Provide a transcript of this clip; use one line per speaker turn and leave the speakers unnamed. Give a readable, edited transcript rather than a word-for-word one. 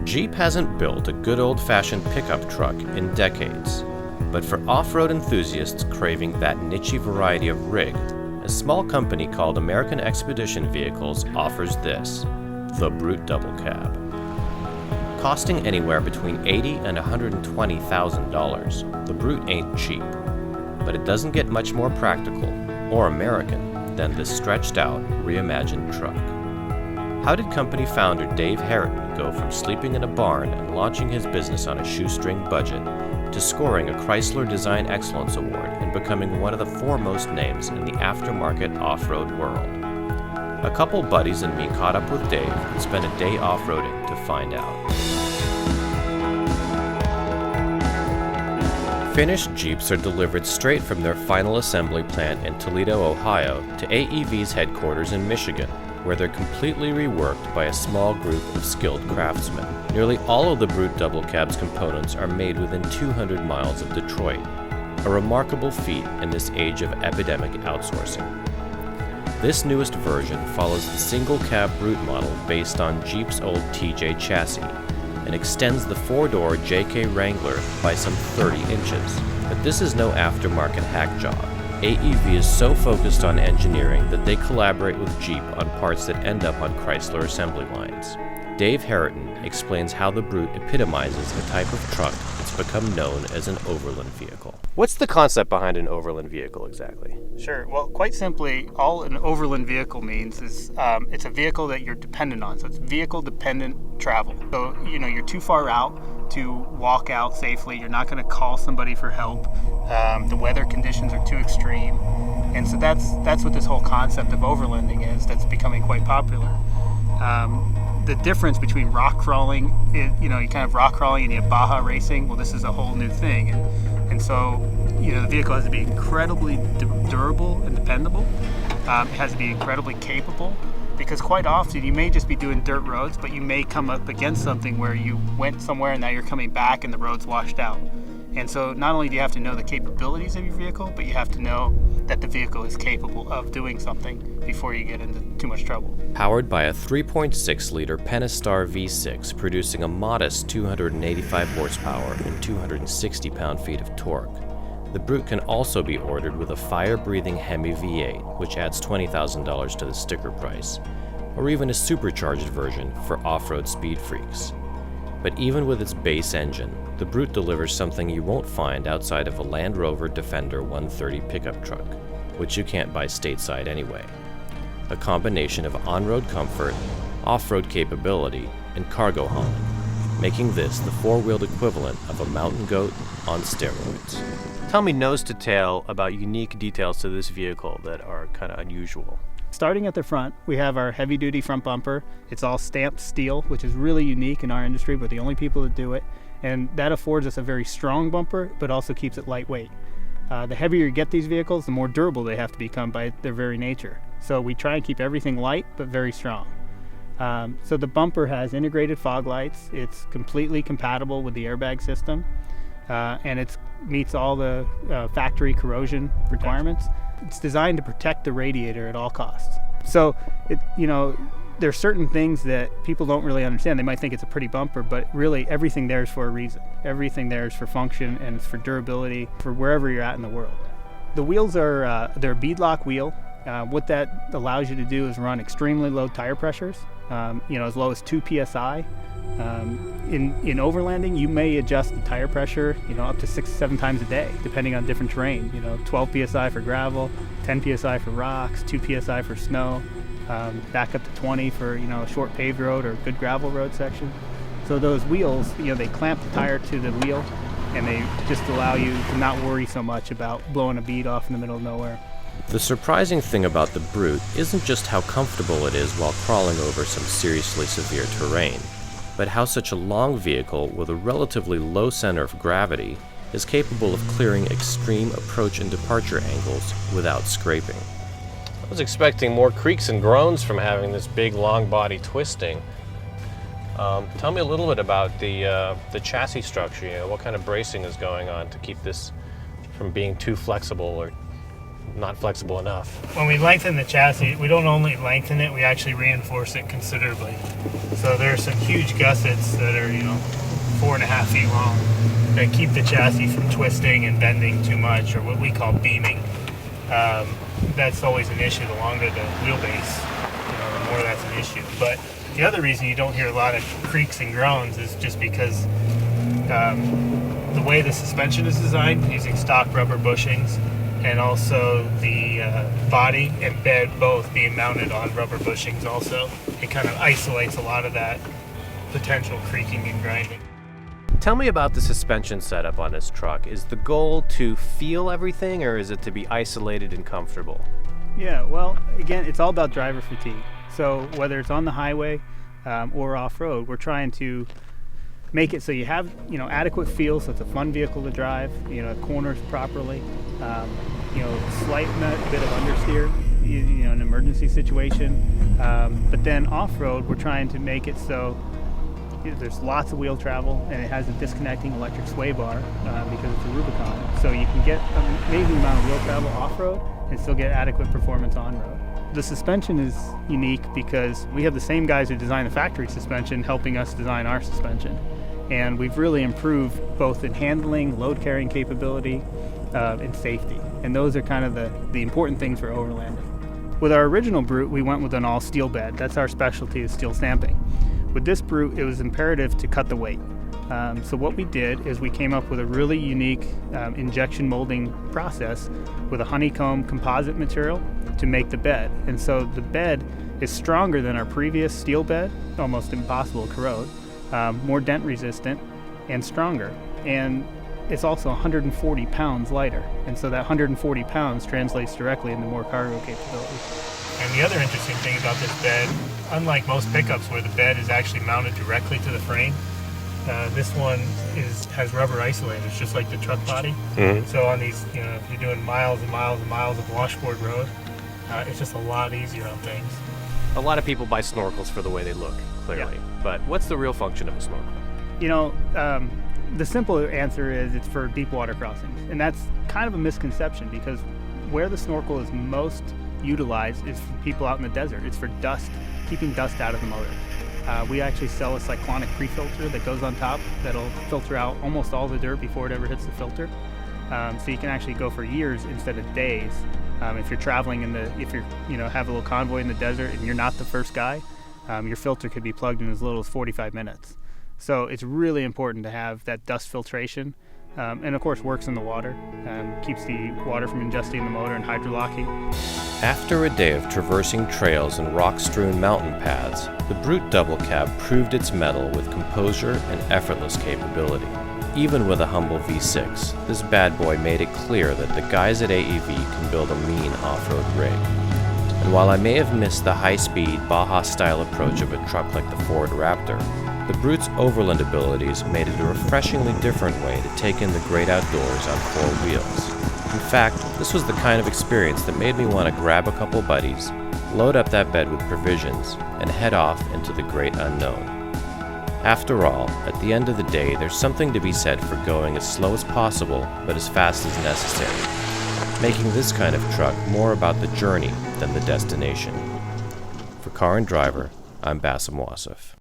Jeep hasn't built a good old-fashioned pickup truck in decades, but for off-road enthusiasts craving that niche variety of rig, a small company called American Expedition Vehicles offers this, the Brute Double Cab. Costing anywhere between $80,000 and $120,000, the Brute ain't cheap, but it doesn't get much more practical or American than this stretched-out, reimagined truck. How did company founder Dave Harriton go from sleeping in a barn and launching his business on a shoestring budget to scoring a Chrysler Design Excellence Award and becoming one of the foremost names in the aftermarket off-road world? A couple buddies and me caught up with Dave and spent a day off-roading to find out. Finished Jeeps are delivered straight from their final assembly plant in Toledo, Ohio, to AEV's headquarters in Michigan, where they're completely reworked by a small group of skilled craftsmen. Nearly all of the Brute Double Cab's components are made within 200 miles of Detroit, a remarkable feat in this age of epidemic outsourcing. This newest version follows the single-cab Brute model based on Jeep's old TJ chassis and extends the four-door JK Wrangler by some 30 inches. But this is no aftermarket hack job. AEV is so focused on engineering that they collaborate with Jeep on parts that end up on Chrysler assembly lines. Dave Harriton explains how the Brute epitomizes the type of truck that's become known as an overland vehicle. What's the concept behind an overland vehicle exactly?
Sure. Well, quite simply, all an overland vehicle means is it's a vehicle that you're dependent on. So it's vehicle-dependent travel. So, you're too far out to walk out safely. You're not going to call somebody for help. The weather conditions are too extreme. And so that's what this whole concept of overlanding is that's becoming quite popular. The difference between rock crawling, you kind of rock crawling and you have Baja racing. Well, this is a whole new thing. And so, the vehicle has to be incredibly durable and dependable. It has to be incredibly capable, because quite often you may just be doing dirt roads, but you may come up against something where you went somewhere and now you're coming back and the road's washed out. And so not only do you have to know the capabilities of your vehicle, but you have to know that the vehicle is capable of doing something before you get into too much trouble.
Powered by a 3.6-liter Pentastar V6 producing a modest 285 horsepower and 260 pound-feet of torque, the Brute can also be ordered with a fire-breathing Hemi V8, which adds $20,000 to the sticker price, or even a supercharged version for off-road speed freaks. But even with its base engine, the Brute delivers something you won't find outside of a Land Rover Defender 130 pickup truck, which you can't buy stateside anyway. A combination of on-road comfort, off-road capability, and cargo hauling, making this the four-wheeled equivalent of a mountain goat on steroids. Tell me nose to tail about unique details to this vehicle that are kind of unusual.
Starting at the front, we have our heavy-duty front bumper. It's all stamped steel, which is really unique in our industry. We're the only people that do it. And that affords us a very strong bumper, but also keeps it lightweight. The heavier you get these vehicles, the more durable they have to become by their very nature. So we try and keep everything light, but very strong. So the bumper has integrated fog lights. It's completely compatible with the airbag system. And it meets all the factory corrosion requirements. It's designed to protect the radiator at all costs. So, there's certain things that people don't really understand. They might think it's a pretty bumper, but really everything there is for a reason. Everything there is for function and it's for durability for wherever you're at in the world. The wheels they're a beadlock wheel. What that allows you to do is run extremely low tire pressures, as low as 2 psi. In overlanding, you may adjust the tire pressure, up to 6-7 times a day, depending on different terrain. 12 psi for gravel, 10 psi for rocks, 2 psi for snow, back up to 20 for a short paved road or good gravel road section. So those wheels, they clamp the tire to the wheel, and they just allow you to not worry so much about blowing a bead off in the middle of nowhere.
The surprising thing about the Brute isn't just how comfortable it is while crawling over some seriously severe terrain, but how such a long vehicle with a relatively low center of gravity is capable of clearing extreme approach and departure angles without scraping. I was expecting more creaks and groans from having this big long body twisting. Tell me a little bit about the chassis structure. What kind of bracing is going on to keep this from being too flexible or not flexible enough.
When we lengthen the chassis, we don't only lengthen it, we actually reinforce it considerably. So there are some huge gussets that are, 4.5 feet long that keep the chassis from twisting and bending too much, or what we call beaming. That's always an issue. The longer the wheelbase, the more that's an issue. But the other reason you don't hear a lot of creaks and groans is just because the way the suspension is designed, using stock rubber bushings, and also the body and bed both being mounted on rubber bushings also, it kind of isolates a lot of that potential creaking and grinding.
Tell me about the suspension setup on this truck. Is the goal to feel everything, or is it to be isolated and comfortable?
Yeah, well, again, it's all about driver fatigue. So whether it's on the highway or off-road, we're trying to make it so you have, adequate feel, so it's a fun vehicle to drive, corners properly, slight bit of understeer, an emergency situation. But then off-road, we're trying to make it so there's lots of wheel travel, and it has a disconnecting electric sway bar because it's a Rubicon. So you can get an amazing amount of wheel travel off-road and still get adequate performance on-road. The suspension is unique because we have the same guys who design the factory suspension helping us design our suspension. And we've really improved both in handling, load carrying capability, and safety. And those are kind of the important things for Overland. With our original Brute, we went with an all steel bed. That's our specialty, is steel stamping. With this Brute, it was imperative to cut the weight. So what we did is we came up with a really unique injection molding process with a honeycomb composite material to make the bed. And so the bed is stronger than our previous steel bed, almost impossible to corrode, more dent resistant and stronger. And it's also 140 pounds lighter. And so that 140 pounds translates directly into more cargo capability. And the other interesting thing about this bed, unlike most pickups where the bed is actually mounted directly to the frame, this one has rubber isolators, just like the truck body. Mm-hmm. So on these, if you're doing miles and miles and miles of washboard road, it's just a lot easier on things.
A lot of people buy snorkels for the way they look, clearly. Yeah. But what's the real function of a snorkel?
The simple answer is it's for deep water crossings. And that's kind of a misconception because where the snorkel is most utilized is for people out in the desert. It's for dust, keeping dust out of the motor. We actually sell a cyclonic pre-filter that goes on top that'll filter out almost all the dirt before it ever hits the filter. So you can actually go for years instead of days. If you're traveling if you're, have a little convoy in the desert and you're not the first guy, your filter could be plugged in as little as 45 minutes. So it's really important to have that dust filtration. And of course works in the water, keeps the water from ingesting the motor and hydrolocking.
After a day of traversing trails and rock-strewn mountain paths, the Brute double cab proved its mettle with composure and effortless capability. Even with a humble V6, this bad boy made it clear that the guys at AEV can build a mean off-road rig. And while I may have missed the high-speed, Baja-style approach of a truck like the Ford Raptor, the Brute's Overland abilities made it a refreshingly different way to take in the great outdoors on four wheels. In fact, this was the kind of experience that made me want to grab a couple buddies, load up that bed with provisions, and head off into the great unknown. After all, at the end of the day, there's something to be said for going as slow as possible, but as fast as necessary, making this kind of truck more about the journey than the destination. For Car and Driver, I'm Basem Wasef.